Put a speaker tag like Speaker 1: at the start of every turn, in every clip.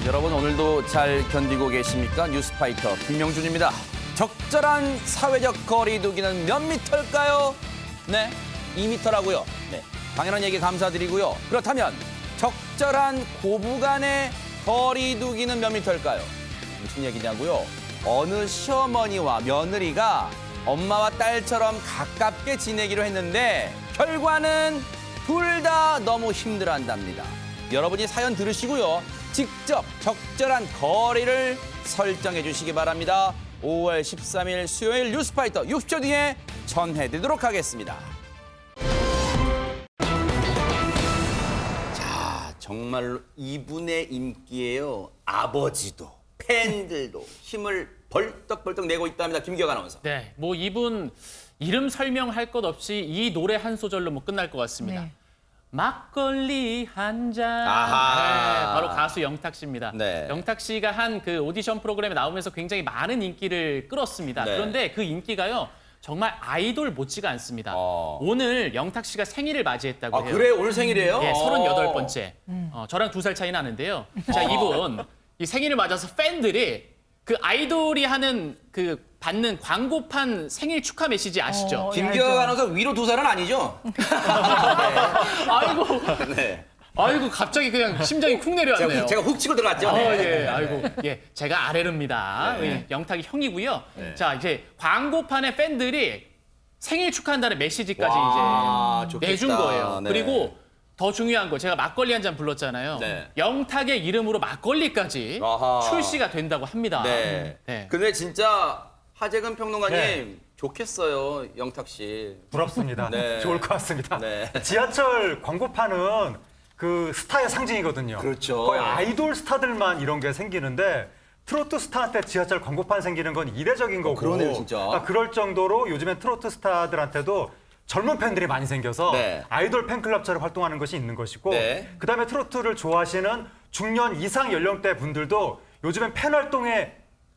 Speaker 1: 여러분 오늘도 잘 견디고 계십니까? 뉴스파이터 김명준입니다. 적절한 사회적 거리 두기는 몇 미터일까요? 네, 2미터라고요. 네, 당연한 얘기 감사드리고요. 그렇다면 적절한 고부간의 거리 두기는 몇 미터일까요? 무슨 얘기냐고요? 어느 시어머니와 며느리가 엄마와 딸처럼 가깝게 지내기로 했는데 결과는 둘 다 너무 힘들어한답니다. 여러분이 사연 들으시고요. 직접 적절한 거리를 설정해 주시기 바랍니다. 5월 13일 수요일 뉴스파이터 60초 뒤에 전해드리도록 하겠습니다. 자, 정말로 이분의 인기에요. 아버지도 팬들도 힘을 벌떡벌떡 내고 있답니다. 김기혁 아나운서.
Speaker 2: 네, 뭐 이분 이름 설명할 것 없이 이 노래 한 소절로 뭐 끝날 것 같습니다.
Speaker 3: 네.
Speaker 2: 막걸리 한 잔.
Speaker 1: 아하.
Speaker 2: 네, 바로 가수 영탁 씨입니다.
Speaker 1: 네.
Speaker 2: 영탁 씨가 한 그 오디션 프로그램에 나오면서 굉장히 많은 인기를 끌었습니다.
Speaker 1: 네.
Speaker 2: 그런데 그 인기가요. 정말 아이돌 못지가 않습니다. 오늘 영탁 씨가 생일을 맞이했다고 해요.
Speaker 1: 그래? 오늘 생일이에요?
Speaker 2: 예, 38번째. 저랑 2살 차이 나는데요. 자, 이분 이 생일을 맞아서 팬들이 그 아이돌이 하는 그 받는 광고판 생일 축하 메시지 아시죠?
Speaker 1: 김기혁 아나운서 위로 2살은 아니죠?
Speaker 2: 아이고,
Speaker 1: 네.
Speaker 2: 아이고 갑자기 그냥 심장이 쿵 내려왔네요.
Speaker 1: 제가 훅 치고 들어갔죠?
Speaker 2: 예, 아이고, 예, 제가 아래릅니다.
Speaker 1: 네.
Speaker 2: 영탁이 형이고요.
Speaker 1: 네.
Speaker 2: 자, 이제 광고판에 팬들이 생일 축하한다는 메시지까지
Speaker 1: 와,
Speaker 2: 이제
Speaker 1: 좋겠다.
Speaker 2: 내준 거예요.
Speaker 1: 네.
Speaker 2: 그리고 더 중요한 거 제가 막걸리 한 잔 불렀잖아요.
Speaker 1: 네.
Speaker 2: 영탁의 이름으로 막걸리까지
Speaker 1: 아하.
Speaker 2: 출시가 된다고 합니다.
Speaker 1: 네.
Speaker 2: 네.
Speaker 1: 근데 진짜 하재근 평론가님
Speaker 4: 네.
Speaker 1: 좋겠어요, 영탁 씨.
Speaker 4: 부럽습니다.
Speaker 1: 네.
Speaker 4: 좋을 것 같습니다.
Speaker 1: 네.
Speaker 4: 지하철 광고판은 그 스타의 상징이거든요.
Speaker 1: 그렇죠.
Speaker 4: 거의 아이돌 스타들만 이런 게 생기는데 트로트 스타한테 지하철 광고판 생기는 건 이례적인 거고.
Speaker 1: 그러네요, 진짜.
Speaker 4: 그러니까 그럴 정도로 요즘엔 트로트 스타들한테도 젊은 팬들이 많이 생겨서
Speaker 1: 네.
Speaker 4: 아이돌 팬클럽처럼 활동하는 것이 있는 것이고
Speaker 1: 네.
Speaker 4: 그다음에 트로트를 좋아하시는 중년 이상 연령대 분들도 요즘엔 팬 활동에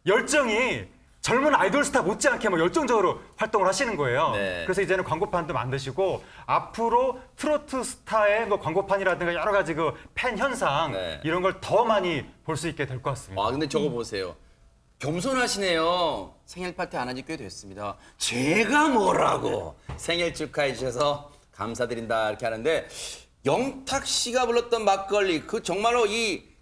Speaker 4: 열정이 젊은 아이돌 스타 못지않게 뭐 열정적으로 활동을 하시는 거예요.
Speaker 1: 네.
Speaker 4: 그래서 이제는 광고판도 만드시고 앞으로 트로트 스타의 뭐 광고판이라든가 여러 가지 그 팬 현상
Speaker 1: 네.
Speaker 4: 이런 걸 더 많이 볼 수 있게 될 것 같습니다.
Speaker 1: 아, 근데 저거 보세요. 겸손하시네요. 생일 파티 안 한 지 꽤 됐습니다. 제가 뭐라고 생일 축하해 주셔서 감사드린다 이렇게 하는데 영탁 씨가 불렀던 막걸리 그 정말로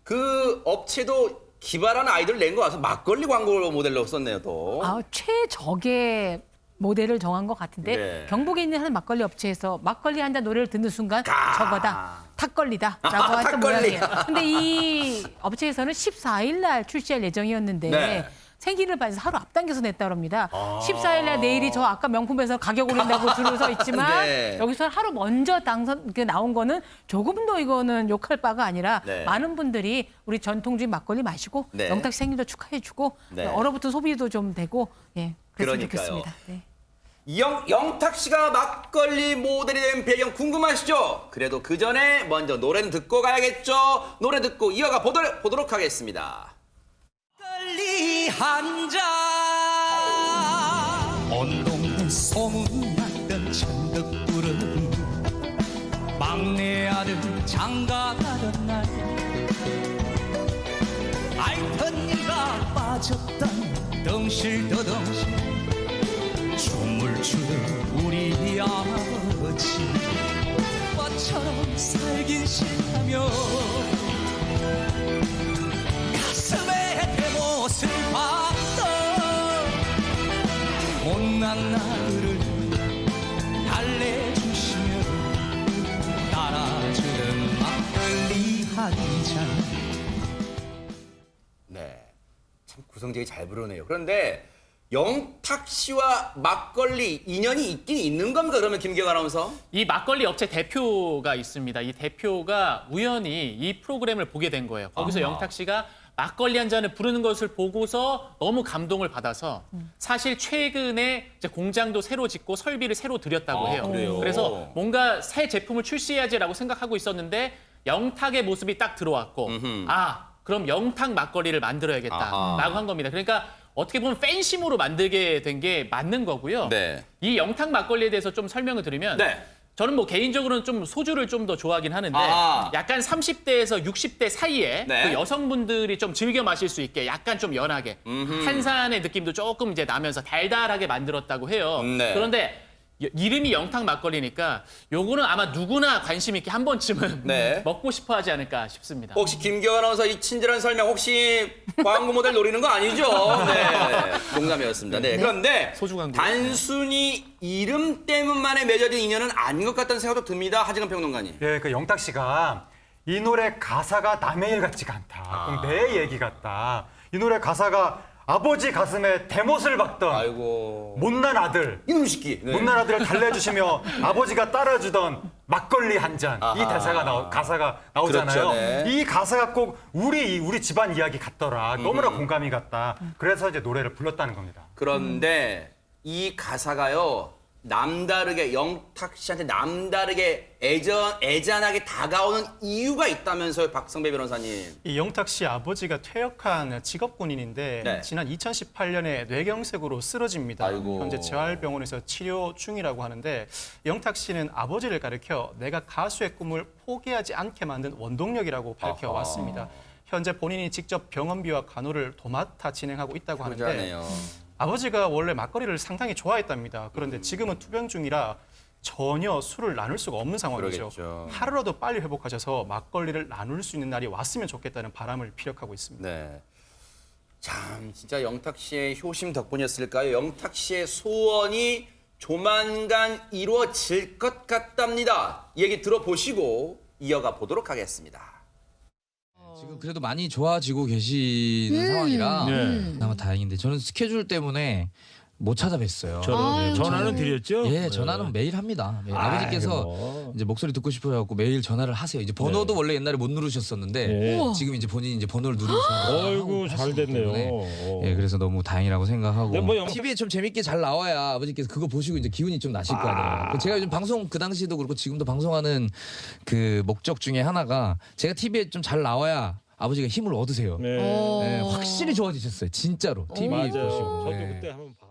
Speaker 1: 그 업체도 기발한 아이돌 낸 거 같아서 막걸리 광고 모델로 썼네요 또.
Speaker 3: 최적의 모델을 정한 것 같은데
Speaker 1: 네.
Speaker 3: 경북에 있는 한 막걸리 업체에서 막걸리 한 잔 노래를 듣는 순간 저거다 탁걸리다라고 했던
Speaker 1: 탁걸리.
Speaker 3: 모양이에요. 근데 이 업체에서는 14일 날 출시할 예정이었는데
Speaker 1: 네.
Speaker 3: 생기를 맞아서 하루 앞당겨서 냈다고 합니다. 14일 날 내일이 저 아까 명품에서 가격 올린다고 줄을 서 있지만
Speaker 1: 네.
Speaker 3: 여기서 하루 먼저 나온 거는 조금도 이거는 욕할 바가 아니라
Speaker 1: 네.
Speaker 3: 많은 분들이 우리 전통주의 막걸리 마시고
Speaker 1: 네.
Speaker 3: 영탁 씨 생일도 축하해주고
Speaker 1: 네.
Speaker 3: 얼어붙은 소비도 좀 되고 그랬으면
Speaker 1: 그러니까요.
Speaker 3: 좋겠습니다. 네.
Speaker 1: 영탁 씨가 막걸리 모델이 된 배경 궁금하시죠? 그래도 그 전에 먼저 노래는 듣고 가야겠죠? 노래 듣고 이어가 보도록 하겠습니다.
Speaker 5: 막걸리 한 잔. 온 동네 소문났던 천덕부른 막내 아들 장가가던 날 알던 일가 빠졌던 덩실더덩실 춤을 추던 우리 아버지 오빠처럼 살긴 싫다며 가슴에 대못을 박던 못난 나를 달래주시며 따라주던 막걸리 한 잔.
Speaker 1: 네, 참 구성재기 잘 부르네요. 그런데 영탁 씨와 막걸리 인연이 있긴 있는 겁니까? 그러면 김기혁 아나운서?
Speaker 2: 이 막걸리 업체 대표가 있습니다. 이 대표가 우연히 이 프로그램을 보게 된 거예요. 거기서 영탁 씨가 막걸리 한 잔을 부르는 것을 보고서 너무 감동을 받아서 사실 최근에 이제 공장도 새로 짓고 설비를 새로 들였다고 해요.
Speaker 1: 그래요?
Speaker 2: 그래서 뭔가 새 제품을 출시해야지라고 생각하고 있었는데 영탁의 모습이 딱 들어왔고 그럼 영탁 막걸리를 만들어야겠다라고 한 겁니다. 그러니까 어떻게 보면 팬심으로 만들게 된 게 맞는 거고요.
Speaker 1: 네.
Speaker 2: 이 영탁 막걸리에 대해서 좀 설명을 드리면
Speaker 1: 네.
Speaker 2: 저는 뭐 개인적으로는 좀 소주를 좀 더 좋아하긴 하는데 약간 30대에서 60대 사이에
Speaker 1: 네.
Speaker 2: 그 여성분들이 좀 즐겨 마실 수 있게 약간 좀 연하게 탄산의 느낌도 조금 이제 나면서 달달하게 만들었다고 해요.
Speaker 1: 네.
Speaker 2: 그런데 이름이 영탁 막걸리니까 요거는 아마 누구나 관심 있게 한 번쯤은
Speaker 1: 네.
Speaker 2: 먹고 싶어 하지 않을까 싶습니다.
Speaker 1: 혹시 김기현 아나운서 이 친절한 설명 혹시 광고 모델 노리는 거 아니죠? 네. 농담이었습니다. 네. 그런데
Speaker 2: 소주 광고.
Speaker 1: 단순히 이름 때문만에 맺어진 인연은 아닌 것 같다는 생각도 듭니다. 하지근 평론가님.
Speaker 4: 예, 그 영탁 씨가 이 노래 가사가 남의 일 같지가 않다. 그럼 내 얘기 같다. 이 노래 가사가 아버지 가슴에 대못을 박던
Speaker 1: 아이고.
Speaker 4: 못난 아들,
Speaker 1: 이놈 새끼. 네.
Speaker 4: 못난 아들을 달래주시며 아버지가 따라주던 막걸리 한 잔. 이
Speaker 1: 아하.
Speaker 4: 대사가 가사가 나오잖아요.
Speaker 1: 그렇죠, 네.
Speaker 4: 이 가사가 꼭 우리 집안 이야기 같더라. 너무나 공감이 갔다. 그래서 이제 노래를 불렀다는 겁니다.
Speaker 1: 그런데 이 가사가요. 남다르게 영탁 씨한테 남다르게 애잔하게 다가오는 이유가 있다면서요, 박성배 변호사님.
Speaker 6: 이 영탁 씨 아버지가 퇴역한 직업군인인데
Speaker 1: 네.
Speaker 6: 지난 2018년에 뇌경색으로 쓰러집니다.
Speaker 1: 아이고.
Speaker 6: 현재 재활병원에서 치료 중이라고 하는데 영탁 씨는 아버지를 가리켜 내가 가수의 꿈을 포기하지 않게 만든 원동력이라고 밝혀왔습니다. 현재 본인이 직접 병원비와 간호를 도맡아 진행하고 있다고 하는데
Speaker 1: 그러네요.
Speaker 6: 아버지가 원래 막걸리를 상당히 좋아했답니다. 그런데 지금은 투병 중이라 전혀 술을 나눌 수가 없는 상황이죠.
Speaker 1: 그러겠죠.
Speaker 6: 하루라도 빨리 회복하셔서 막걸리를 나눌 수 있는 날이 왔으면 좋겠다는 바람을 피력하고 있습니다.
Speaker 1: 네. 참 진짜 영탁 씨의 효심 덕분이었을까요? 영탁 씨의 소원이 조만간 이루어질 것 같답니다. 이 얘기 들어보시고 이어가 보도록 하겠습니다.
Speaker 7: 지금 그래도 많이 좋아지고 계시는 상황이라 그나마 다행인데 저는 스케줄 때문에 못 찾아뵀어요.
Speaker 8: 전화는 드렸죠?
Speaker 7: 예, 전화는 매일 합니다. 매일. 아버지께서
Speaker 8: 뭐.
Speaker 7: 이제 목소리 듣고 싶어갖고 매일 전화를 하세요. 이제 번호도 원래 옛날에 못 누르셨었는데
Speaker 8: 네.
Speaker 7: 지금 이제 본인이 이제 번호를 누르셔서
Speaker 8: 어이구 잘 됐네요.
Speaker 7: 예, 그래서 너무 다행이라고 생각하고
Speaker 8: 네, 뭐
Speaker 7: TV에 좀 재밌게 잘 나와야 아버지께서 그거 보시고 이제 기운이 좀 나실 거 아니에요. 제가 요즘 방송 그 당시도 그렇고 지금도 방송하는 그 목적 중에 하나가 제가 TV에 좀 잘 나와야 아버지가 힘을 얻으세요.
Speaker 8: 네.
Speaker 7: 네, 확실히 좋아지셨어요. 진짜로. TV
Speaker 8: 맞아요.
Speaker 7: 보시고.
Speaker 8: 저도
Speaker 7: 네.
Speaker 8: 그때 한번 봤.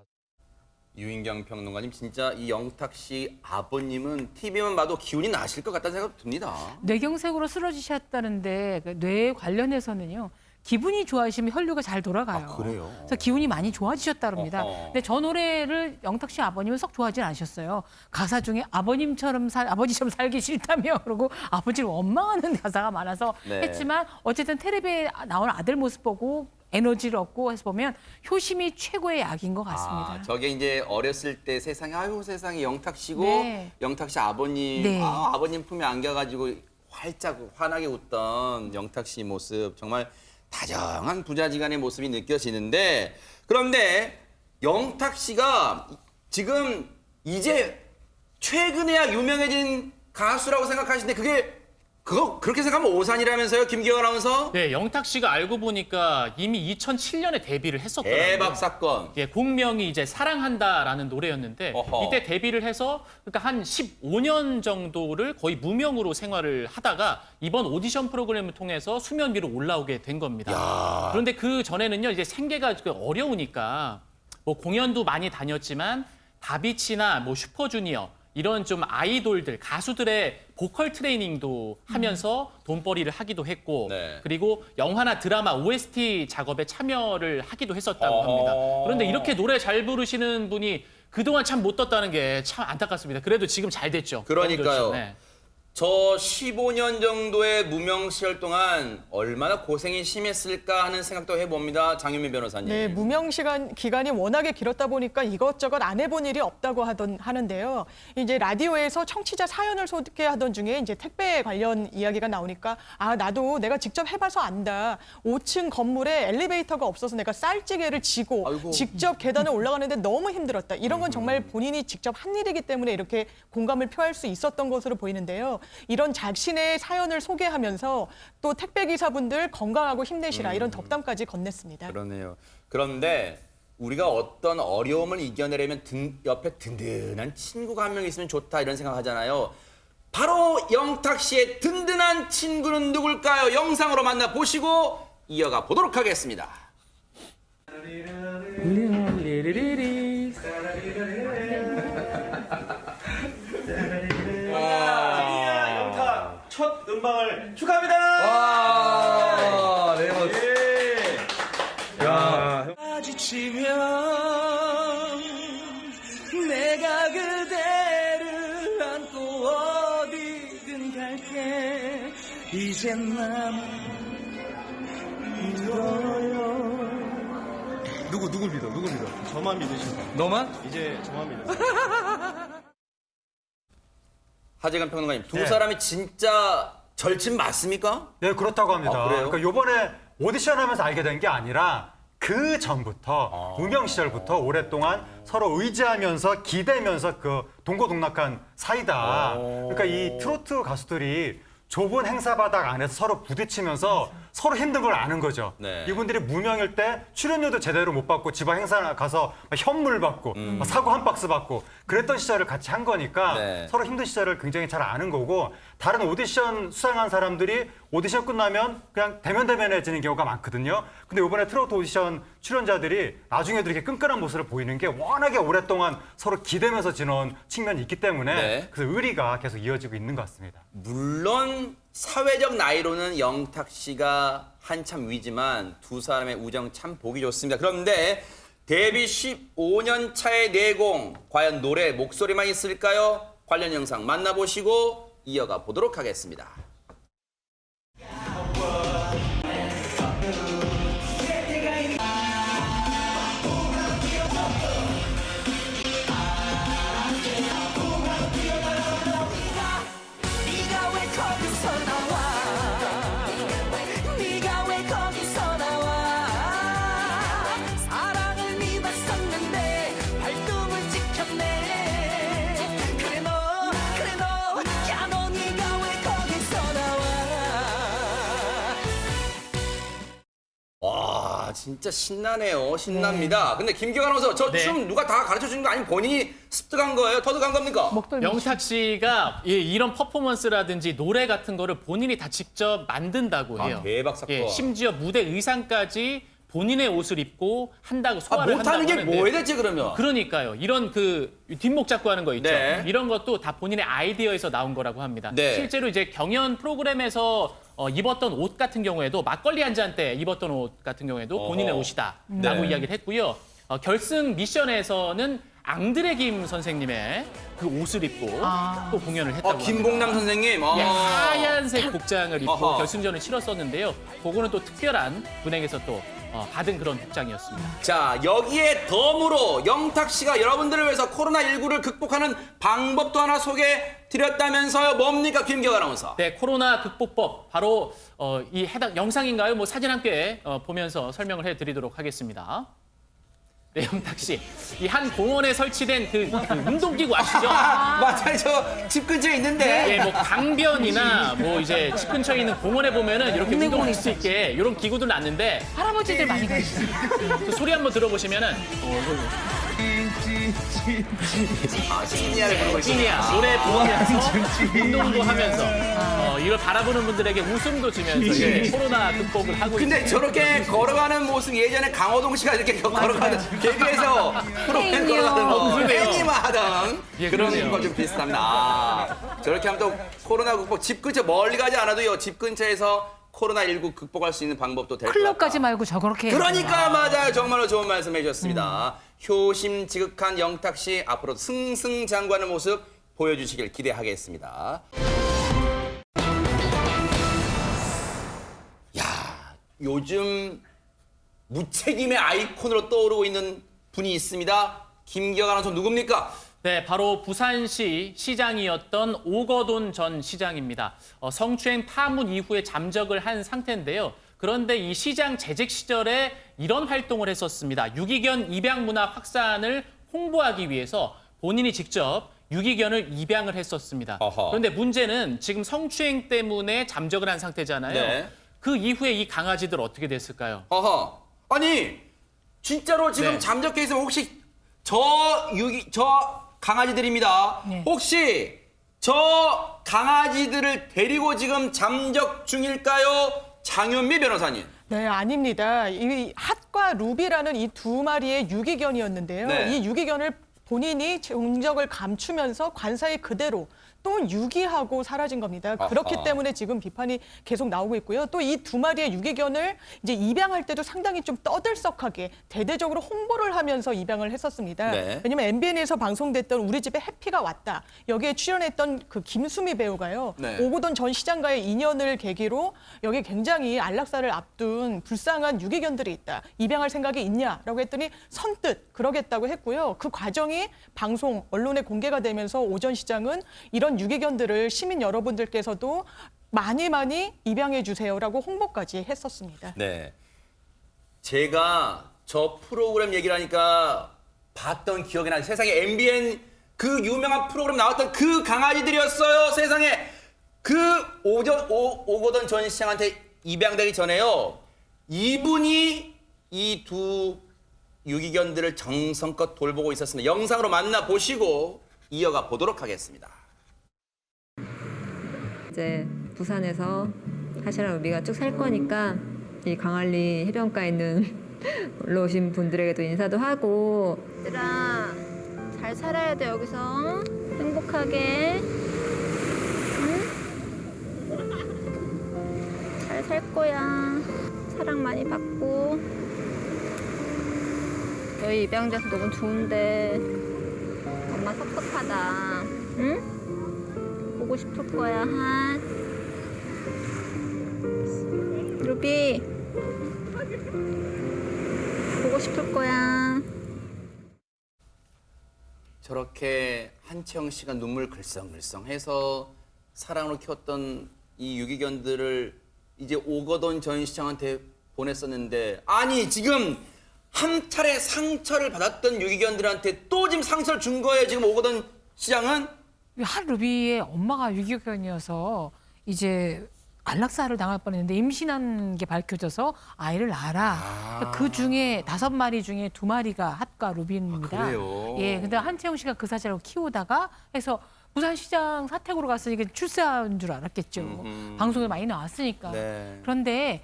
Speaker 1: 유인경 평론가님 진짜 이 영탁 씨 아버님은 TV만 봐도 기운이 나실 것 같다는 생각도 듭니다.
Speaker 3: 뇌경색으로 쓰러지셨다는데 그 뇌 관련해서는요. 기분이 좋아지시면 혈류가 잘 돌아가요.
Speaker 1: 아, 그래요?
Speaker 3: 그래서 기운이 많이 좋아지셨다 그럽니다.
Speaker 1: 어허.
Speaker 3: 근데 저 노래를 영탁 씨 아버님은 썩 좋아하진 않으셨어요. 가사 중에 아버지처럼 살기 싫다며 그러고 아버지를 원망하는 가사가 많아서
Speaker 1: 네.
Speaker 3: 했지만 어쨌든 텔레비에 나온 아들 모습 보고 에너지를 얻고 해서 보면 효심이 최고의 약인 것 같습니다.
Speaker 1: 아, 저게 이제 어렸을 때 세상에 아유 세상에 영탁 씨고
Speaker 3: 네.
Speaker 1: 영탁 씨 아버님
Speaker 3: 네.
Speaker 1: 아버님 품에 안겨가지고 활짝 환하게 웃던 영탁 씨 모습 정말 다정한 부자지간의 모습이 느껴지는데 그런데 영탁 씨가 지금 이제 최근에야 유명해진 가수라고 생각하시는데 그렇게 생각하면 오산이라면서요, 김기현 아나운서?
Speaker 2: 네, 영탁 씨가 알고 보니까 이미 2007년에 데뷔를 했었더라고요.
Speaker 1: 대박 사건.
Speaker 2: 예, 곡명이 이제 사랑한다라는 노래였는데
Speaker 1: 어허.
Speaker 2: 이때 데뷔를 해서 그러니까 한 15년 정도를 거의 무명으로 생활을 하다가 이번 오디션 프로그램을 통해서 수면 위로 올라오게 된 겁니다. 그런데 그 전에는요 이제 생계가 어려우니까 뭐 공연도 많이 다녔지만 다비치나 뭐 슈퍼주니어 이런 좀 아이돌들 가수들의 보컬 트레이닝도 하면서 돈벌이를 하기도 했고
Speaker 1: 네.
Speaker 2: 그리고 영화나 드라마 OST 작업에 참여를 하기도 했었다고
Speaker 1: 어허.
Speaker 2: 합니다. 그런데 이렇게 노래 잘 부르시는 분이 그동안 참 못 떴다는 게 참 안타깝습니다. 그래도 지금 잘 됐죠.
Speaker 1: 그러니까요.
Speaker 2: 너무 좋죠. 네.
Speaker 1: 저 15년 정도의 무명 시절 동안 얼마나 고생이 심했을까 하는 생각도 해봅니다. 장윤미 변호사님.
Speaker 9: 네, 무명 기간이 워낙에 길었다 보니까 이것저것 안 해본 일이 없다고 하는데요. 이제 라디오에서 청취자 사연을 소개하던 중에 이제 택배 관련 이야기가 나오니까 나도 내가 직접 해봐서 안다. 5층 건물에 엘리베이터가 없어서 내가 쌀찌개를 지고
Speaker 1: 아이고.
Speaker 9: 직접 계단을 올라가는데 너무 힘들었다. 이런 건 정말 본인이 직접 한 일이기 때문에 이렇게 공감을 표할 수 있었던 것으로 보이는데요. 이런 자신의 사연을 소개하면서 또 택배기사분들 건강하고 힘내시라 이런 덕담까지 건넸습니다.
Speaker 1: 그러네요. 그런데 우리가 어떤 어려움을 이겨내려면 옆에 든든한 친구가 한 명 있으면 좋다 이런 생각하잖아요. 바로 영탁 씨의 든든한 친구는 누굴까요? 영상으로 만나보시고 이어가 보도록 하겠습니다.
Speaker 10: 금방을 축하합니다.
Speaker 1: 와, 레몬.
Speaker 5: 마주치면 내가 그대를 안고 어디든 갈게 이젠 난 믿어요.
Speaker 10: 누굴 믿어? 저만 믿으시면
Speaker 1: 너만?
Speaker 10: 이제 저만 믿으세요.
Speaker 1: 하재근 평론가님, 두
Speaker 4: 네.
Speaker 1: 사람이 진짜 절친 맞습니까?
Speaker 4: 네, 그렇다고 합니다.
Speaker 1: 아, 그래요?
Speaker 4: 그러니까 요번에 오디션 하면서 알게 된 게 아니라 그 전부터 무명 시절부터 오랫동안 서로 의지하면서 기대면서 그 동고동락한 사이다. 그러니까 이 트로트 가수들이 좁은 행사 바닥 안에서 서로 부딪히면서 서로 힘든 걸 아는 거죠.
Speaker 1: 네.
Speaker 4: 이분들이 무명일 때 출연료도 제대로 못 받고 지방 행사 가서 막 현물 받고 막 사고 한 박스 받고 그랬던 시절을 같이 한 거니까
Speaker 1: 네.
Speaker 4: 서로 힘든 시절을 굉장히 잘 아는 거고 다른 오디션 수상한 사람들이 오디션 끝나면 그냥 대면대면해지는 경우가 많거든요. 근데 이번에 트로트 오디션 출연자들이 나중에도 이렇게 끈끈한 모습을 보이는 게 워낙에 오랫동안 서로 기대면서 지내온 측면이 있기 때문에
Speaker 1: 네.
Speaker 4: 그래서 의리가 계속 이어지고 있는 것 같습니다.
Speaker 1: 물론 사회적 나이로는 영탁 씨가 한참 위지만 두 사람의 우정 참 보기 좋습니다. 그런데 데뷔 15년 차의 내공, 과연 노래, 목소리만 있을까요? 관련 영상 만나보시고 이어가 보도록 하겠습니다.
Speaker 5: 네가 왜 거기서 나와 네가 왜 거기서 나와 사랑을 믿었었는데 발등을 지켰네 그래 너 야 너 네가 왜 거기서 나와
Speaker 1: 와, 진짜 신나네요. 신납니다. 근데 김기화 아나운서, 저
Speaker 2: 네.
Speaker 1: 춤 누가 다 가르쳐 주는 거 아니면 본인이 습득한 거예요? 터득한 겁니까?
Speaker 3: 목도리
Speaker 2: 영탁 씨가 이런 퍼포먼스라든지 노래 같은 거를 본인이 다 직접 만든다고 해요.
Speaker 1: 대박 사건.
Speaker 2: 심지어 무대 의상까지 본인의 옷을 입고 한다고 소화를 한다고
Speaker 1: 못하는 게
Speaker 2: 하는데
Speaker 1: 뭐야 대체 그러면?
Speaker 2: 그러니까요. 이런 그 뒷목 잡고 하는 거 있죠.
Speaker 1: 네.
Speaker 2: 이런 것도 다 본인의 아이디어에서 나온 거라고 합니다.
Speaker 1: 네.
Speaker 2: 실제로 이제 경연 프로그램에서 입었던 옷 같은 경우에도 막걸리 한 잔 때 입었던 옷 같은 경우에도 본인의 옷이다라고
Speaker 1: 네.
Speaker 2: 이야기를 했고요. 결승 미션에서는 앙드레 김 선생님의 그 옷을 입고 또 공연을 했다고 합니다.
Speaker 1: 김봉남 선생님.
Speaker 2: 예, 하얀색 복장을 입고
Speaker 1: 어허.
Speaker 2: 결승전을 치렀었는데요. 그거는 또 특별한 분에게서 또 받은 그런 복장이었습니다.
Speaker 1: 자, 여기에 덤으로 영탁 씨가 여러분들을 위해서 코로나19를 극복하는 방법도 하나 소개해 드렸다면서요. 뭡니까, 김기화 아나운서?
Speaker 2: 네, 코로나 극복법 바로 이 해당 영상인가요? 뭐 사진 함께 보면서 설명을 해드리도록 하겠습니다. 네, 영탁 씨, 이 한 공원에 설치된 그 운동기구 아시죠?
Speaker 1: 맞아요. 저 집 근처에 있는데.
Speaker 2: 예, 뭐 강변이나 뭐 이제 집 근처에 있는 공원에 보면은 이렇게 운동할 수 있게 이런 기구들 놨는데
Speaker 3: 할아버지들 많이 가시죠.
Speaker 2: 그 소리 한번 들어보시면은
Speaker 1: 시니아를 부르고 있습니다.
Speaker 2: 찐이야 노래 부르면서 운동도 하면서 이걸 바라보는 분들에게 웃음도 주면서 이렇게 코로나 극복을 하고
Speaker 1: 근데
Speaker 2: 있는
Speaker 1: 저렇게 걸어가는 모습 예전에 강호동 씨가 이렇게 걸어가는 개그에서 프로그램 걸어가는 모습
Speaker 2: 그러네요.
Speaker 1: 애니마 하던
Speaker 2: 예,
Speaker 1: 그런
Speaker 2: 그러네요.
Speaker 1: 거 좀 비슷합니다. 저렇게 하면 또 코로나 극복 집 근처 멀리 가지 않아도요. 집 근처에서 코로나19 극복할 수 있는 방법도 될 것 같다.
Speaker 3: 클럽까지 말고 저렇게.
Speaker 1: 그러니까 맞아요. 정말로 좋은 말씀 해주셨습니다. 효심지극한 영탁 씨 앞으로 승승장구하는 모습 보여주시길 기대하겠습니다. 야, 요즘 무책임의 아이콘으로 떠오르고 있는 분이 있습니다. 김기화 아나운서 누굽니까?
Speaker 2: 네, 바로 부산시 시장이었던 오거돈 전 시장입니다. 성추행 파문 이후에 잠적을 한 상태인데요. 그런데 이 시장 재직 시절에 이런 활동을 했었습니다. 유기견 입양 문화 확산을 홍보하기 위해서 본인이 직접 유기견을 입양을 했었습니다.
Speaker 1: 어허.
Speaker 2: 그런데 문제는 지금 성추행 때문에 잠적을 한 상태잖아요.
Speaker 1: 네.
Speaker 2: 그 이후에 이 강아지들 어떻게 됐을까요?
Speaker 1: 어허. 아니, 진짜로 지금
Speaker 2: 네.
Speaker 1: 잠적해 있으면 혹시 저 강아지들입니다.
Speaker 3: 네.
Speaker 1: 혹시 저 강아지들을 데리고 지금 잠적 중일까요? 장윤미 변호사님.
Speaker 9: 네, 아닙니다. 이 핫과 루비라는 이 두 마리의 유기견이었는데요.
Speaker 1: 네.
Speaker 9: 이 유기견을 본인이 종적을 감추면서 관사에 그대로 또 유기하고 사라진 겁니다. 그렇기
Speaker 1: 아하.
Speaker 9: 때문에 지금 비판이 계속 나오고 있고요. 또 이 두 마리의 유기견을 이제 입양할 때도 상당히 좀 떠들썩하게 대대적으로 홍보를 하면서 입양을 했었습니다.
Speaker 1: 네.
Speaker 9: 왜냐면 MBN에서 방송됐던 우리 집에 해피가 왔다. 여기에 출연했던 그 김수미 배우가요.
Speaker 1: 네.
Speaker 9: 오고돈 전 시장과의 인연을 계기로 여기 굉장히 안락사를 앞둔 불쌍한 유기견들이 있다. 입양할 생각이 있냐라고 했더니 선뜻 그러겠다고 했고요. 그 과정이 방송, 언론에 공개가 되면서 오 전 시장은 이런 유기견들을 시민 여러분들께서도 많이 입양해 주세요라고 홍보까지 했었습니다.
Speaker 1: 네. 제가 저 프로그램 얘기를 하니까 봤던 기억이 나요. 세상에 MBN 그 유명한 프로그램 나왔던 그 강아지들이었어요. 세상에 그 오거돈 전 시장한테 입양되기 전에요. 이분이 이 두 유기견들을 정성껏 돌보고 있었습니다. 영상으로 만나보시고 이어가 보도록 하겠습니다.
Speaker 11: 이제 부산에서 하시랑 루비가 쭉 살 거니까 이 강한리 해변가에 있는 놀러 오신 분들에게도 인사도 하고 얘들아 잘 살아야 돼 여기서 행복하게 응? 잘 살 거야 사랑 많이 받고 너희 입양돼서 너무 좋은데 엄마 섭섭하다 응? 보고 싶을 거야, 한. 루비. 보고 싶을 거야.
Speaker 1: 저렇게 한채영 씨가 눈물 글썽글썽해서 사랑으로 키웠던 이 유기견들을 이제 오거돈 전 시장한테 보냈었는데 아니 지금 한 차례 상처를 받았던 유기견들한테 또 지금 상처를 준 거예요. 지금 오거돈 시장은
Speaker 3: 한 루비의 엄마가 유기견이어서 이제 안락사를 당할 뻔했는데 임신한 게 밝혀져서 아이를 낳아라. 그 중에 5마리 중에 2마리가 핫과 루비입니다.
Speaker 1: 그래요?
Speaker 3: 예, 근데 한채영 씨가 그 사자를 키우다가 해서 부산시장 사택으로 가서 이게 출세한 줄 알았겠죠. 방송에 많이 나왔으니까.
Speaker 1: 네.
Speaker 3: 그런데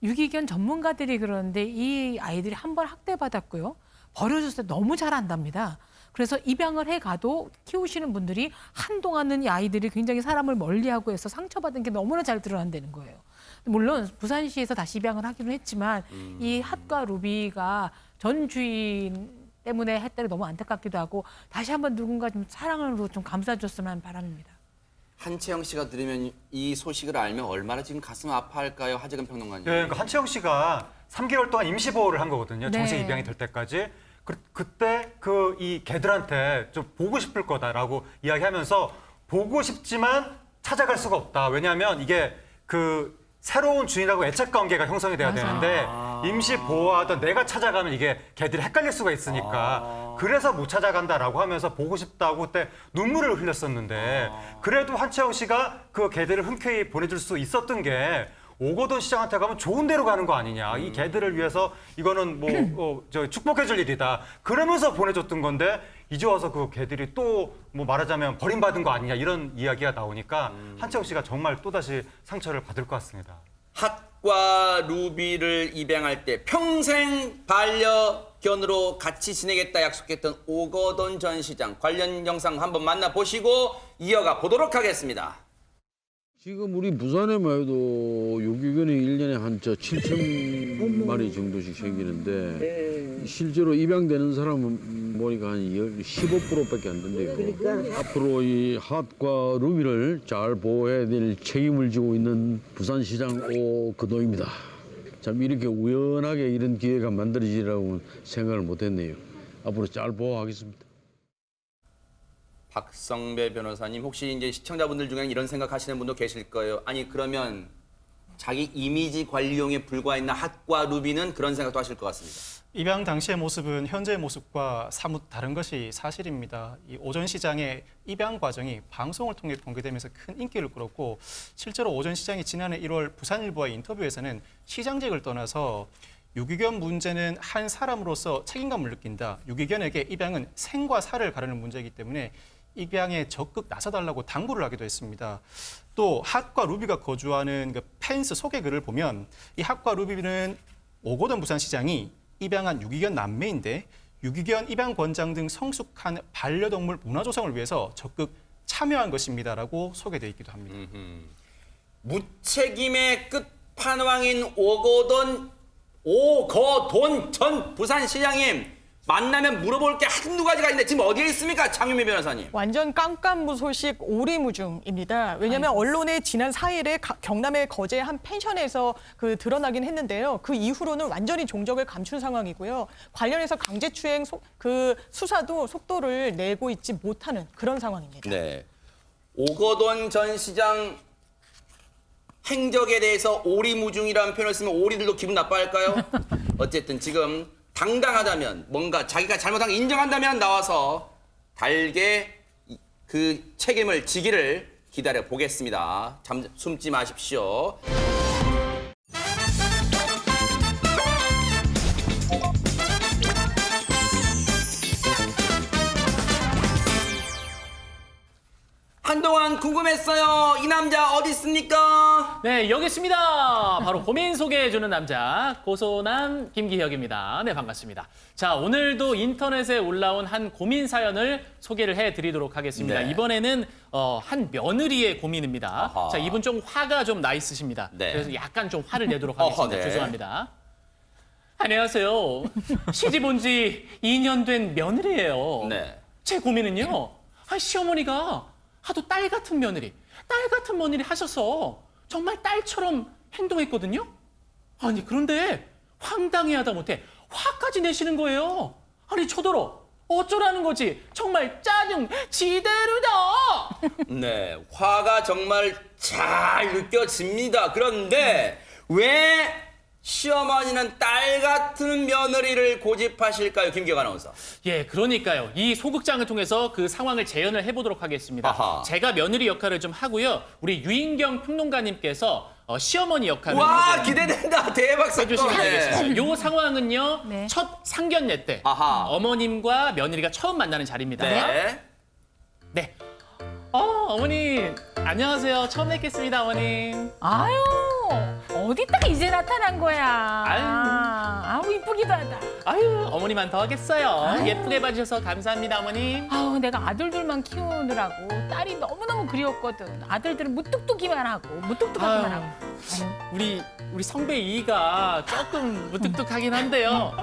Speaker 3: 유기견 전문가들이 그러는데 이 아이들이 한 번 학대받았고요. 버려졌을 때 너무 잘한답니다. 그래서 입양을 해가도 키우시는 분들이 한동안은 이 아이들이 굉장히 사람을 멀리하고 해서 상처받은 게 너무나 잘 드러난다는 거예요. 물론 부산시에서 다시 입양을 하기로 했지만 이 핫과 루비가 전 주인 때문에 했다니 너무 안타깝기도 하고 다시 한번 누군가 좀 사랑으로 좀 감싸줬으면 하는 바람입니다.
Speaker 1: 한채영 씨가 들으면 이 소식을 알면 얼마나 지금 가슴 아파할까요? 하재근 평론가님.
Speaker 4: 네, 그러니까 한채영 씨가 3개월 동안 임시보호를 한 거거든요. 정식
Speaker 3: 네.
Speaker 4: 입양이 될 때까지. 그때 그 이 개들한테 좀 보고 싶을 거다라고 이야기하면서 보고 싶지만 찾아갈 수가 없다. 왜냐하면 이게 그 새로운 주인하고 애착 관계가 형성이 돼야 되는데 임시 보호하던 내가 찾아가면 이게 개들이 헷갈릴 수가 있으니까 그래서 못 찾아간다라고 하면서 보고 싶다고 그때 눈물을 흘렸었는데 그래도 한채영 씨가 그 개들을 흔쾌히 보내줄 수 있었던 게 오거돈 시장한테 가면 좋은 데로 가는 거 아니냐. 이 개들을 위해서 이거는 뭐 축복해줄 일이다. 그러면서 보내줬던 건데 이제 와서 그 개들이 또 뭐 말하자면 버림받은 거 아니냐 이런 이야기가 나오니까 한채영 씨가 정말 또다시 상처를 받을 것 같습니다.
Speaker 1: 핫과 루비를 입양할 때 평생 반려견으로 같이 지내겠다 약속했던 오거돈 전 시장 관련 영상 한번 만나보시고 이어가 보도록 하겠습니다.
Speaker 12: 지금 우리 부산에만 해도 유기견이 1년에 한 7,000마리 정도씩 생기는데 실제로 입양되는 사람은 보니까 한 15%밖에 안 된대요. 앞으로 이 핫과 루비를 잘 보호해야 될 책임을 지고 있는 부산시장 오거돈입니다. 참 이렇게 우연하게 이런 기회가 만들어지리라고 생각을 못했네요. 앞으로 잘 보호하겠습니다.
Speaker 1: 박성배 변호사님 혹시 이제 시청자분들 중에 이런 생각하시는 분도 계실 거예요. 아니 그러면 자기 이미지 관리용에 불과했나 핫과 루비는 그런 생각도 하실 것 같습니다.
Speaker 6: 입양 당시의 모습은 현재의 모습과 사뭇 다른 것이 사실입니다. 이 오전 시장의 입양 과정이 방송을 통해 공개되면서 큰 인기를 끌었고 실제로 오전 시장이 지난해 1월 부산일보와의 인터뷰에서는 시장직을 떠나서 유기견 문제는 한 사람으로서 책임감을 느낀다. 유기견에게 입양은 생과 사를 가르는 문제이기 때문에 입양에 적극 나서달라고 당부를 하기도 했습니다. 또 핫과 루비가 거주하는 그 펜스 소개글을 보면 이 핫과 루비는 오거돈 부산시장이 입양한 유기견 남매인데 유기견 입양 권장 등 성숙한 반려동물 문화 조성을 위해서 적극 참여한 것입니다라고 소개되어 있기도 합니다.
Speaker 1: 무책임의 끝판왕인 오거돈 전 부산시장님 만나면 물어볼 게 한두 가지가 있는데 지금 어디에 있습니까? 장유미 변호사님.
Speaker 9: 완전 깜깜무소식 오리무중입니다. 왜냐하면 언론에 지난 4일에 경남의 거제 한 펜션에서 드러나긴 했는데요. 그 이후로는 완전히 종적을 감춘 상황이고요. 관련해서 강제추행 수사도 속도를 내고 있지 못하는 그런 상황입니다.
Speaker 1: 네. 오거돈 전 시장 행적에 대해서 오리무중이라는 표현을 쓰면 오리들도 기분 나빠할까요? 어쨌든 지금 당당하다면 뭔가 자기가 잘못한 걸 인정한다면 나와서 달게 그 책임을 지기를 기다려 보겠습니다. 숨지 마십시오. 한동안 궁금했어요. 이 남자 어디 있습니까?
Speaker 2: 네, 여기 있습니다. 바로 고민 소개해주는 남자 고소남 김기혁입니다. 네, 반갑습니다. 자, 오늘도 인터넷에 올라온 한 고민 사연을 소개를 해드리도록 하겠습니다.
Speaker 1: 네.
Speaker 2: 이번에는 한 며느리의 고민입니다.
Speaker 1: 아하.
Speaker 2: 자, 이분 좀 화가 좀 나 있으십니다.
Speaker 1: 네.
Speaker 2: 그래서 약간 좀 화를 내도록 하겠습니다.
Speaker 1: 네.
Speaker 2: 죄송합니다. 안녕하세요. 시집 온 지 2년 된 며느리예요.
Speaker 1: 네.
Speaker 2: 제 고민은요. 시어머니가 하도 딸 같은 며느리 하셔서 정말 딸처럼 행동했거든요. 아니 그런데 황당해하다 못해 화까지 내시는 거예요. 아니 저더러 어쩌라는 거지. 정말 짜증 지대로다.
Speaker 1: 네, 화가 정말 잘 느껴집니다. 그런데 왜 시어머니는 딸 같은 며느리를 고집하실까요, 김기혁 아나운서?
Speaker 2: 예, 그러니까요. 이 소극장을 통해서 그 상황을 재현을 해보도록 하겠습니다.
Speaker 1: 아하.
Speaker 2: 제가 며느리 역할을 좀 하고요. 우리 유인경 평론가님께서 시어머니 역할을
Speaker 1: 와, 기대된다. 대박 사건.
Speaker 2: 해주시면 되겠습니다. 요 상황은요.
Speaker 3: 네.
Speaker 2: 첫 상견례 때
Speaker 1: 아하.
Speaker 2: 어머님과 며느리가 처음 만나는 자리입니다.
Speaker 1: 네.
Speaker 2: 네. 어머님 안녕하세요. 처음 뵙겠습니다, 어머님.
Speaker 3: 아유, 어디 딱 이제 나타난 거야.
Speaker 2: 아유.
Speaker 3: 아우, 이쁘기도 하다.
Speaker 2: 아유, 어머니만 더 하겠어요.
Speaker 3: 아유.
Speaker 2: 예쁘게 봐주셔서 감사합니다, 어머님.
Speaker 3: 아우, 내가 아들들만 키우느라고 딸이 너무너무 그리웠거든. 아들들은 무뚝뚝이만 하고, 무뚝뚝하기만
Speaker 2: 아유.
Speaker 3: 하고. 아유.
Speaker 2: 우리 선배 이가 조금 무뚝뚝하긴 한데요.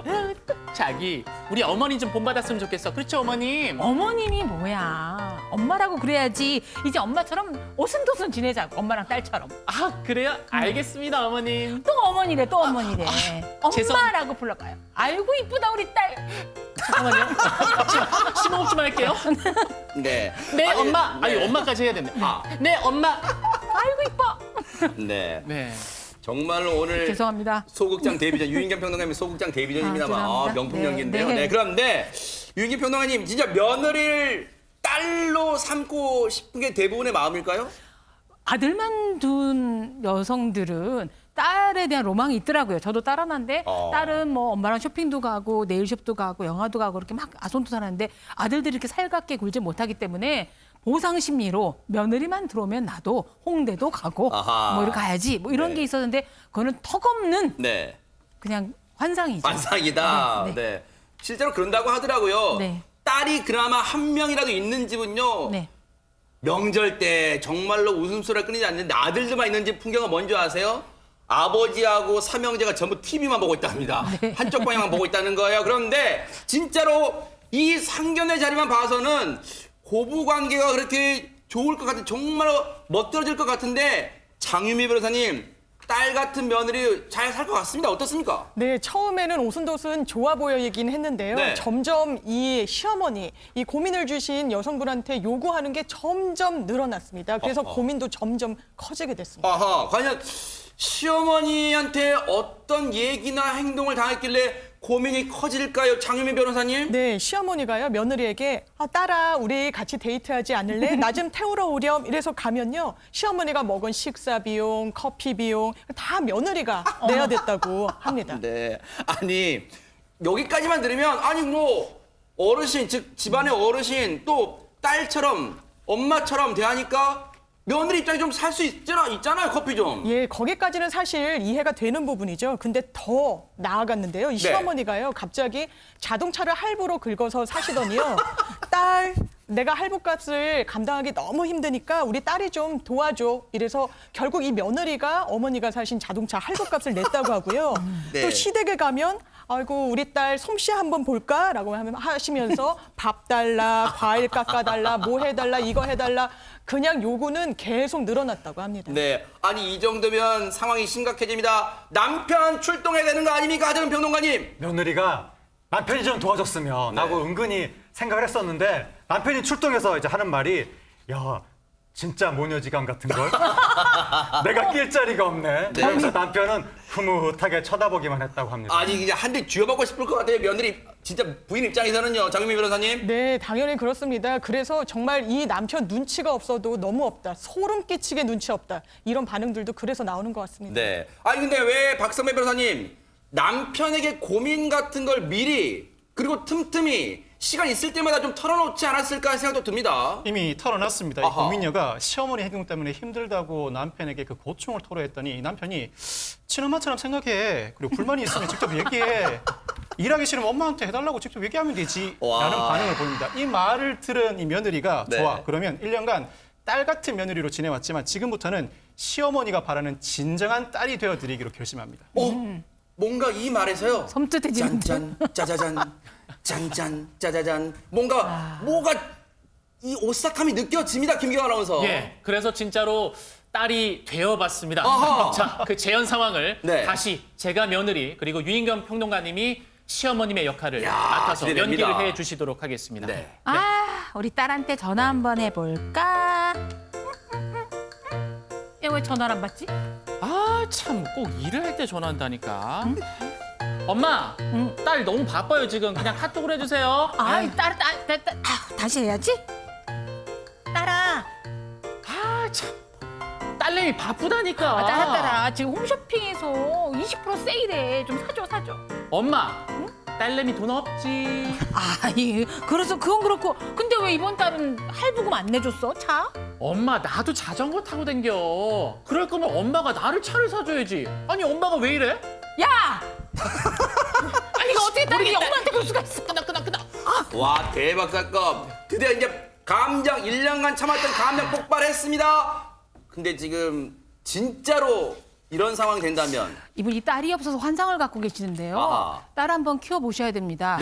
Speaker 2: 자기, 우리 어머니 좀 본받았으면 좋겠어. 그렇죠, 어머님?
Speaker 3: 어머님이 뭐야. 엄마라고 그래야지. 이제 엄마처럼 오순도순 지내자고. 엄마랑 딸처럼.
Speaker 2: 아, 그래요? 알겠습니다, 어머님.
Speaker 3: 또 어머니래, 또 어머니래.
Speaker 2: 죄송-
Speaker 3: 엄마라고 불러가요. 아이고, 이쁘다, 우리 딸.
Speaker 2: 잠깐만요. 심호흡 좀 할게요.
Speaker 1: 네.
Speaker 2: 네,
Speaker 1: 아니,
Speaker 2: 엄마.
Speaker 1: 네.
Speaker 2: 아니, 엄마까지 해야 됩니다.
Speaker 1: 아.
Speaker 2: 네, 엄마.
Speaker 3: 아이고, 이뻐.
Speaker 1: 네.
Speaker 2: 네.
Speaker 1: 정말로 오늘
Speaker 3: 죄송합니다.
Speaker 1: 소극장 데뷔전, 유인경 평론가님 소극장 데뷔전입니다만
Speaker 3: 죄송합니다.
Speaker 1: 명품
Speaker 3: 네,
Speaker 1: 연기인데요.
Speaker 3: 네.
Speaker 1: 네, 그런데 유인경 평론가님 진짜 며느리를 딸로 삼고 싶은 게 대부분의 마음일까요?
Speaker 3: 아들만 둔 여성들은 딸에 대한 로망이 있더라고요. 저도 딸 하나인데 딸은 뭐 엄마랑 쇼핑도 가고 네일숍도 가고 영화도 가고 이렇게 막 아손도 사는데 아들들이 이렇게 살갑게 굴지 못하기 때문에 보상 심리로 며느리만 들어오면 나도 홍대도 가고
Speaker 1: 아하.
Speaker 3: 뭐 이렇게 가야지 뭐 이런
Speaker 1: 네.
Speaker 3: 게 있었는데 그거는 턱없는
Speaker 1: 네.
Speaker 3: 그냥 환상이죠.
Speaker 1: 반상이다.
Speaker 3: 네,
Speaker 1: 네,
Speaker 3: 네.
Speaker 1: 실제로 그런다고 하더라고요.
Speaker 3: 네.
Speaker 1: 딸이 그나마 한 명이라도 있는 집은요.
Speaker 3: 네.
Speaker 1: 명절 때 정말로 웃음소리가 끊이지 않는데 아들들만 있는 집 풍경은 뭔지 아세요? 아버지하고 삼형제가 전부 TV만 보고 있답니다.
Speaker 3: 네.
Speaker 1: 한쪽 방향만 보고 있다는 거예요. 그런데 진짜로 이 상견례 자리만 봐서는 고부 관계가 그렇게 좋을 것 같은, 정말로 멋들어질 것 같은데 장유미 변호사님, 딸 같은 며느리 잘 살 것 같습니다. 어떻습니까?
Speaker 9: 네, 처음에는 오순도순 좋아 보이긴 했는데요.
Speaker 1: 네.
Speaker 9: 점점 이 시어머니, 이 고민을 주신 여성분한테 요구하는 게 점점 늘어났습니다. 그래서 고민도 점점 커지게 됐습니다.
Speaker 1: 아하, 과연 시어머니한테 어떤 얘기나 행동을 당했길래 고민이 커질까요, 장유미 변호사님?
Speaker 9: 네, 시어머니가요, 며느리에게 딸아, 우리 같이 데이트하지 않을래? 나 좀 태우러 오렴. 이래서 가면요, 시어머니가 먹은 식사 비용, 커피 비용 다 며느리가 내야 됐다고 합니다.
Speaker 1: 네, 아니 여기까지만 들으면 아니 뭐 어르신, 즉 집안의 어르신 또 딸처럼 엄마처럼 대하니까 며느리 입장에 좀 살 수 있잖아요, 커피 좀.
Speaker 9: 예, 거기까지는 사실 이해가 되는 부분이죠. 근데 더 나아갔는데요. 이 시어머니가요, 갑자기 자동차를 할부로 긁어서 사시더니요. 딸, 내가 할부값을 감당하기 너무 힘드니까 우리 딸이 좀 도와줘. 이래서 결국 이 며느리가 어머니가 사신 자동차 할부값을 냈다고 하고요.
Speaker 1: 네.
Speaker 9: 또 시댁에 가면 아이고 우리 딸 솜씨 한번 볼까라고 하시면서 밥 달라, 과일 깎아달라, 뭐 해달라, 이거 해달라. 그냥 요구는 계속 늘어났다고 합니다.
Speaker 1: 네. 아니 이 정도면 상황이 심각해집니다. 남편 출동해야 되는 거 아닙니까, 하정은 평론가님?
Speaker 4: 며느리가 남편이 좀 도와줬으면 하고 은근히 생각을 했었는데 남편이 출동해서 이제 하는 말이 야 진짜 모녀지감 같은 걸 내가 낄 자리가 없네. 그래서 남편은 흐뭇하게 쳐다보기만 했다고 합니다.
Speaker 1: 아니 그냥 한 대 쥐어박고 싶을 것 같아요. 며느리 진짜 부인 입장에서는요. 장윤미 변호사님.
Speaker 9: 네, 당연히 그렇습니다. 그래서 정말 이 남편 눈치가 없어도 너무 없다. 소름 끼치게 눈치 없다. 이런 반응들도 그래서 나오는 것 같습니다.
Speaker 1: 네. 아니 근데 왜 박선배 변호사님 남편에게 고민 같은 걸 미리 그리고 틈틈이 시간 있을 때마다 좀 털어놓지 않았을까 하는 생각도 듭니다.
Speaker 6: 이미 털어놨습니다. 이
Speaker 1: 아하.
Speaker 6: 고민녀가 시어머니 행동 때문에 힘들다고 남편에게 그 고충을 토로했더니 이 남편이 친엄마처럼 생각해. 그리고 불만이 있으면 직접 얘기해. 일하기 싫으면 엄마한테 해달라고 직접 얘기하면 되지.
Speaker 1: 와.
Speaker 6: 라는 반응을 보입니다. 이 말을 들은 이 며느리가
Speaker 1: 네.
Speaker 6: 좋아. 그러면 1년간 딸 같은 며느리로 지내왔지만 지금부터는 시어머니가 바라는 진정한 딸이 되어드리기로 결심합니다.
Speaker 1: 뭔가 이 말에서요.
Speaker 3: 섬뜩해지는데.
Speaker 1: 짠짠 짜자잔 짠짠 짜자잔 뭐가 이 오싹함이 느껴집니다. 김기화 아나운서.
Speaker 2: 예, 그래서 진짜로 딸이 되어봤습니다.
Speaker 1: 아하.
Speaker 2: 자, 그 재현 상황을
Speaker 1: 네.
Speaker 2: 다시 제가 며느리 그리고 유인경 평론가님이 시어머님의 역할을
Speaker 1: 야,
Speaker 2: 맡아서
Speaker 1: 기대됩니다.
Speaker 2: 연기를 해주시도록 하겠습니다.
Speaker 1: 네.
Speaker 3: 아, 우리 딸한테 전화 한번 해볼까? 야, 왜 전화를 안 받지?
Speaker 2: 아, 참 꼭 일을 할 때 전화한다니까. 엄마, 딸 너무 바빠요 지금. 그냥 카톡으로 해주세요.
Speaker 3: 아이, 딸, 다시 해야지. 딸아,
Speaker 2: 아, 참. 딸내미 바쁘다니까.
Speaker 3: 딸아, 지금 홈쇼핑에서 20% 세일해. 좀 사줘.
Speaker 2: 엄마, 딸내미 돈 없지.
Speaker 3: 아이, 그래서 그건 그렇고. 근데 왜 이번 달은 할부금 안 내줬어, 차?
Speaker 2: 엄마, 나도 자전거 타고 댕겨. 그럴 거면 엄마가 나를 차를 사줘야지. 아니, 엄마가 왜 이래?
Speaker 3: 야! 아니, 이거 어떻게 딸이 엄마한테 그럴 수가 있어?
Speaker 2: 끄나.
Speaker 1: 와 대박 사건. 드디어 이제 감정 1년간 참았던 감정 폭발했습니다. 근데 지금 진짜로 이런 상황이 된다면
Speaker 3: 이분이 딸이 없어서 환상을 갖고 계시는데요.
Speaker 1: 아하.
Speaker 3: 딸 한번 키워보셔야 됩니다.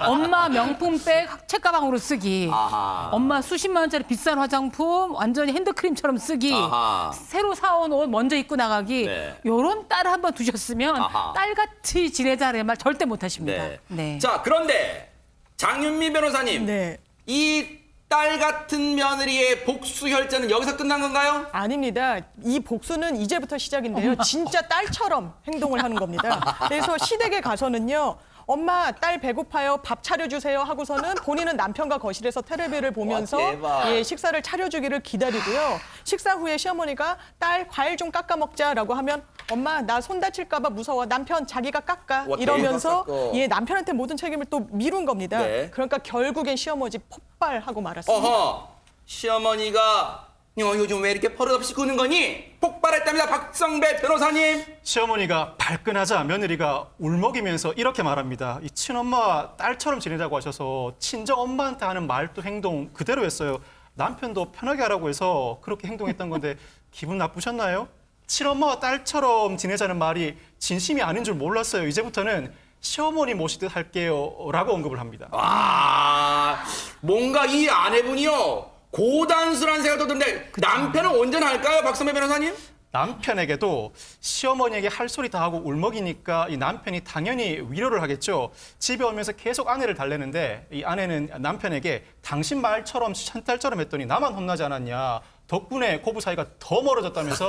Speaker 3: 엄마 명품백 책가방으로 쓰기.
Speaker 1: 아하.
Speaker 3: 엄마 수십만 원짜리 비싼 화장품 완전히 핸드크림처럼 쓰기.
Speaker 1: 아하.
Speaker 3: 새로 사온 옷 먼저 입고 나가기.
Speaker 1: 네.
Speaker 3: 요런 딸 한번 두셨으면
Speaker 1: 아하.
Speaker 3: 딸같이 지내자는 말 절대 못하십니다.
Speaker 1: 네. 자 그런데 장윤미 변호사님.
Speaker 9: 네.
Speaker 1: 이 딸 같은 며느리의 복수 혈전은 여기서 끝난 건가요?
Speaker 9: 아닙니다. 이 복수는 이제부터 시작인데요. 진짜 딸처럼 행동을 하는 겁니다. 그래서 시댁에 가서는요. 엄마, 딸 배고파요. 밥 차려주세요. 하고서는 본인은 남편과 거실에서 텔레비를 보면서
Speaker 1: 와, 대박.
Speaker 9: 예, 식사를 차려주기를 기다리고요. 식사 후에 시어머니가 딸 과일 좀 깎아 먹자라고 하면 엄마, 나 손 다칠까 봐 무서워. 남편 자기가 깎아.
Speaker 1: 와,
Speaker 9: 이러면서
Speaker 1: 대박 사건.
Speaker 9: 예, 남편한테 모든 책임을 또 미룬 겁니다.
Speaker 1: 네.
Speaker 9: 그러니까 결국엔 시어머니 폭발하고 말았습니다.
Speaker 1: 어허, 시어머니가 요즘 왜 이렇게 버릇없이 구는 거니? 폭발했답니다, 박성배 변호사님.
Speaker 6: 시어머니가 발끈하자 며느리가 울먹이면서 이렇게 말합니다. 이 친엄마와 딸처럼 지내자고 하셔서 친정엄마한테 하는 말도 행동 그대로 했어요. 남편도 편하게 하라고 해서 그렇게 행동했던 건데 기분 나쁘셨나요? 친엄마와 딸처럼 지내자는 말이 진심이 아닌 줄 몰랐어요. 이제부터는 시어머니 모시듯 할게요 라고 언급을 합니다.
Speaker 1: 아, 뭔가 이 아내분이요. 고단수라는 생각도 드는데 남편은 온전할까요, 박선배 변호사님?
Speaker 6: 남편에게도 시어머니에게 할 소리 다 하고 울먹이니까 이 남편이 당연히 위로를 하겠죠. 집에 오면서 계속 아내를 달래는데 이 아내는 남편에게 당신 말처럼 chantal처럼 했더니 나만 혼나지 않았냐. 덕분에 고부 사이가 더 멀어졌다면서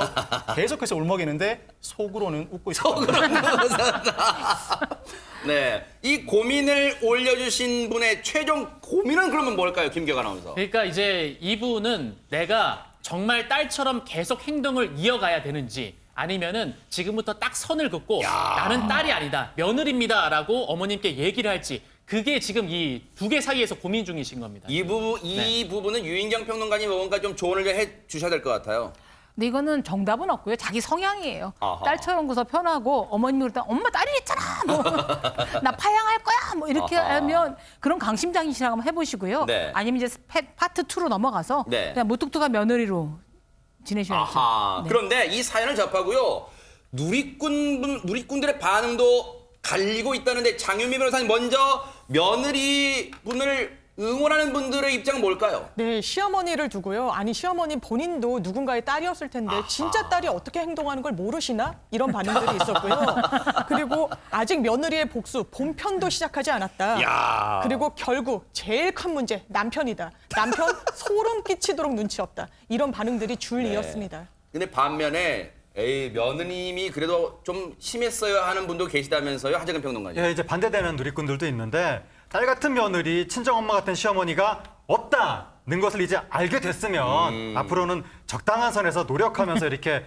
Speaker 6: 계속해서 울먹이는데 속으로는 웃고 있었다.
Speaker 1: 네, 이 고민을 올려주신 분의 최종 고민은 그러면 뭘까요, 김기화 아나운서?
Speaker 2: 그러니까 이제 이분은 내가 정말 딸처럼 계속 행동을 이어가야 되는지 아니면은 지금부터 딱 선을 긋고 나는 딸이 아니다, 며느리입니다라고 어머님께 얘기를 할지 그게 지금 이 두 개 사이에서 고민 중이신 겁니다.
Speaker 1: 이 부분은 유인경 평론가님 뭔가 좀 조언을 해 주셔야 될 것 같아요.
Speaker 3: 근데 이거는 정답은 없고요. 자기 성향이에요.
Speaker 1: 아하.
Speaker 3: 딸처럼 구서 편하고 어머님이 그랬다 엄마 딸이 했잖아. 뭐. 나 파양할 거야. 뭐 이렇게
Speaker 1: 아하.
Speaker 3: 하면 그런 강심장이시라고 한번 해보시고요.
Speaker 1: 네.
Speaker 3: 아니면 이제 파트 2로 넘어가서
Speaker 1: 네.
Speaker 3: 그냥 무뚝뚝한 며느리로 지내셔야죠.
Speaker 1: 아하.
Speaker 3: 네.
Speaker 1: 그런데 이 사연을 접하고요. 누리꾼들의 반응도 갈리고 있다는데 장윤미 변호사님 먼저 며느리 분을 응원하는 분들의 입장은 뭘까요?
Speaker 9: 네, 시어머니를 두고요. 아니 시어머니 본인도 누군가의 딸이었을 텐데 진짜 딸이 어떻게 행동하는 걸 모르시나? 이런 반응들이 있었고요. 그리고 아직 며느리의 복수 본편도 시작하지 않았다.
Speaker 1: 야.
Speaker 9: 그리고 결국 제일 큰 문제 남편이다. 남편 소름 끼치도록 눈치 없다. 이런 반응들이 줄이었습니다.
Speaker 1: 근데 반면에 에이 며느님이 그래도 좀 심했어요 하는 분도 계시다면서요, 하재근 평론가님.
Speaker 4: 예, 이제 반대되는 누리꾼들도 있는데 딸 같은 며느리, 친정엄마 같은 시어머니가 없다는 것을 이제 알게 됐으면 앞으로는 적당한 선에서 노력하면서 이렇게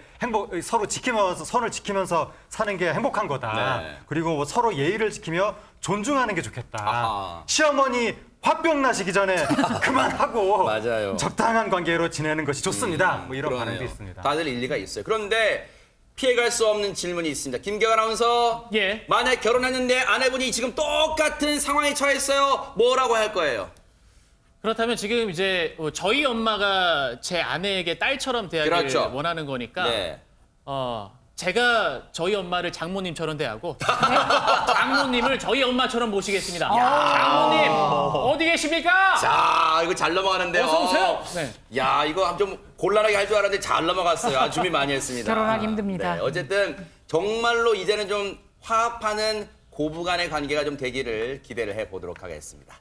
Speaker 4: 서로 지키면서 선을 지키면서 사는 게 행복한 거다.
Speaker 1: 네.
Speaker 4: 그리고 뭐 서로 예의를 지키며 존중하는 게 좋겠다.
Speaker 1: 아하.
Speaker 4: 시어머니 화병 나시기 전에 그만하고
Speaker 1: 맞아요.
Speaker 4: 적당한 관계로 지내는 것이 좋습니다. 뭐 이런
Speaker 1: 그러네요.
Speaker 4: 반응도 있습니다.
Speaker 1: 다들 일리가 있어요. 그런데 피해갈 수 없는 질문이 있습니다. 김경 아나운서.
Speaker 2: 예.
Speaker 1: 만약 결혼했는데 아내분이 지금 똑같은 상황에 처했어요. 뭐라고 할 거예요?
Speaker 2: 그렇다면 지금 이제 저희 엄마가 제 아내에게 딸처럼 대하기를
Speaker 1: 그렇죠.
Speaker 2: 원하는 거니까
Speaker 1: 네.
Speaker 2: 제가 저희 엄마를 장모님처럼 대하고 장모님을 저희 엄마처럼 모시겠습니다. 장모님 어디 계십니까?
Speaker 1: 자, 이거 잘 넘어가는데요.
Speaker 2: 어서 오세요. 네.
Speaker 1: 야, 이거 좀 곤란하게 할 줄 알았는데 잘 넘어갔어요. 아주 준비 많이 했습니다.
Speaker 3: 결혼하기 힘듭니다.
Speaker 1: 네, 어쨌든 정말로 이제는 좀 화합하는 고부간의 관계가 좀 되기를 기대를 해보도록 하겠습니다.